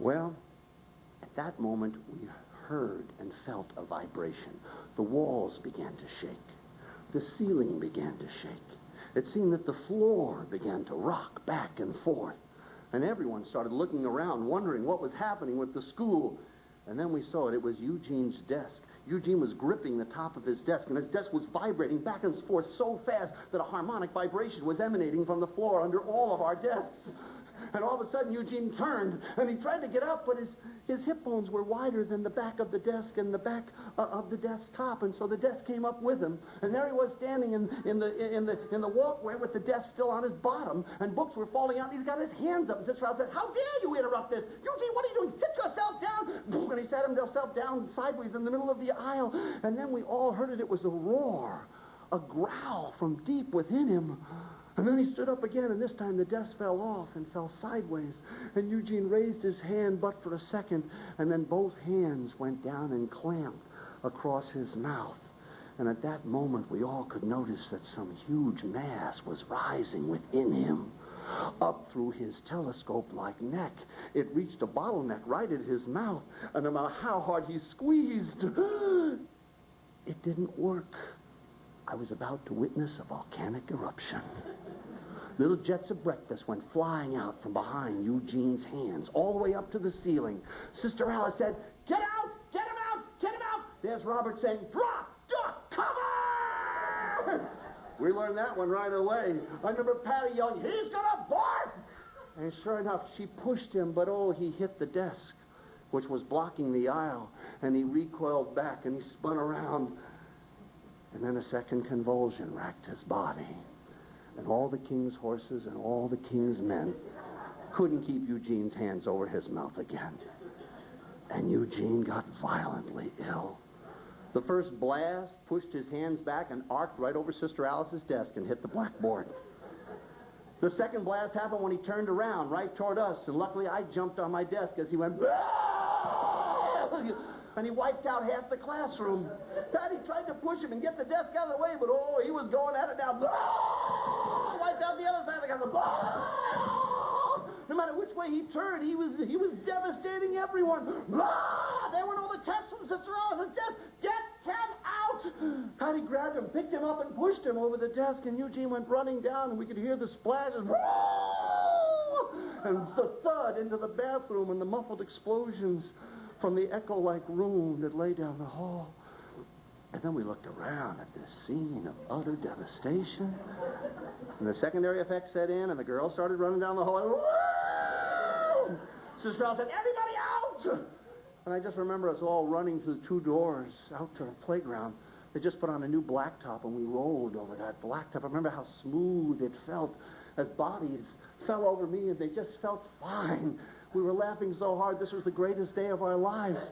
Well, at that moment, we heard and felt a vibration. The walls began to shake. The ceiling began to shake. It seemed that the floor began to rock back and forth. And everyone started looking around, wondering what was happening with the school. And then we saw it. It was Eugene's desk. Eugene was gripping the top of his desk, and his desk was vibrating back and forth so fast that a harmonic vibration was emanating from the floor under all of our desks. And all of a sudden, Eugene turned, and he tried to get up, but his hip bones were wider than the back of the desk and the back of the desktop, and so the desk came up with him. And there he was standing in the walkway with the desk still on his bottom, and books were falling out, and he's got his hands up. And Sister Alice said, "How dare you interrupt this? Eugene, what are you doing? Sit yourself down." And he sat himself down sideways in the middle of the aisle, and then we all heard it. It was a roar, a growl from deep within him. And then he stood up again, and this time the desk fell off and fell sideways. And Eugene raised his hand but for a second, and then both hands went down and clamped across his mouth. And at that moment, we all could notice that some huge mass was rising within him. Up through his telescope-like neck, it reached a bottleneck right at his mouth, and no matter how hard he squeezed, it didn't work. I was about to witness a volcanic eruption. Little jets of breakfast went flying out from behind Eugene's hands, all the way up to the ceiling. Sister Alice said, "Get out! Get him out! Get him out!" There's Robert saying, "Drop! Duck! Cover!" We learned that one right away. I remember Patty yelling, "He's gonna barf!" And sure enough, she pushed him, but oh, he hit the desk, which was blocking the aisle, and he recoiled back, and he spun around. And then a second convulsion racked his body. And all the king's horses and all the king's men couldn't keep Eugene's hands over his mouth again. And Eugene got violently ill. The first blast pushed his hands back and arced right over Sister Alice's desk and hit the blackboard. The second blast happened when he turned around right toward us, and luckily I jumped on my desk as he went, and he wiped out half the classroom. Patty tried to push him and get the desk out of the way, but oh, he was going at it now. Wiped out the other side of the class. No matter which way he turned, he was devastating everyone. There went all the tests from Sister Alice's desk. Get him out! Patty grabbed him, picked him up, and pushed him over the desk, and Eugene went running down, and we could hear the splashes. And the thud into the bathroom and the muffled explosions from the echo-like room that lay down the hall. And then we looked around at this scene of utter devastation. And the secondary effects set in, and the girls started running down the hall. And Sister Alice said, "Everybody out!" And I just remember us all running through the two doors out to the playground. They just put on a new blacktop, and we rolled over that blacktop. I remember how smooth it felt as bodies fell over me, and they just felt fine. We were laughing so hard. This was the greatest day of our lives.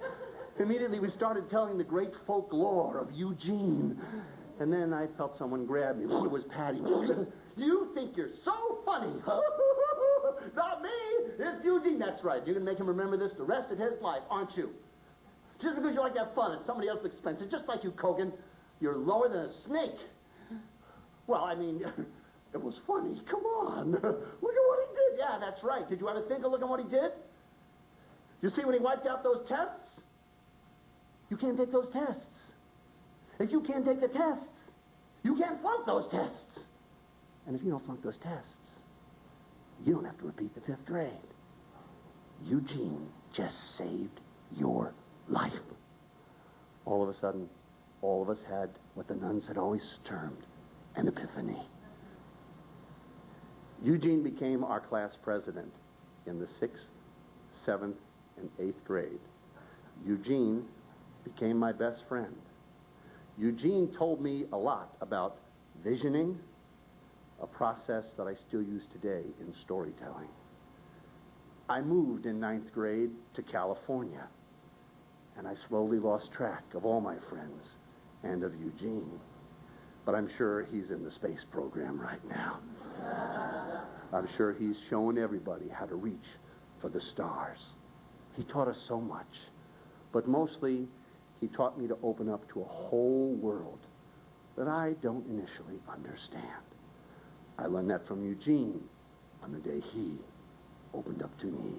Immediately, we started telling the great folklore of Eugene. And then I felt someone grab me. It was Patty. "You think you're so funny." "Not me. It's Eugene." "That's right. You're going to make him remember this the rest of his life, aren't you? Just because you like to have fun at somebody else's expense. It's just like you, Cogan. You're lower than a snake." "Well, I mean, it was funny. Come on. Look at what he did." "Yeah, that's right. Did you ever think of looking at what he did? You see when he wiped out those tests? You can't take those tests. If you can't take the tests, you can't flunk those tests. And if you don't flunk those tests, you don't have to repeat the 5th grade. Eugene just saved your life." All of a sudden, all of us had what the nuns had always termed an epiphany. Eugene became our class president in the 6th, 7th, and 8th grade. Eugene became my best friend. Eugene told me a lot about visioning, a process that I still use today in storytelling. I moved in 9th grade to California, and I slowly lost track of all my friends and of Eugene. But I'm sure he's in the space program right now. I'm sure he's shown everybody how to reach for the stars. He taught us so much, but mostly he taught me to open up to a whole world that I don't initially understand. I learned that from Eugene on the day he opened up to me.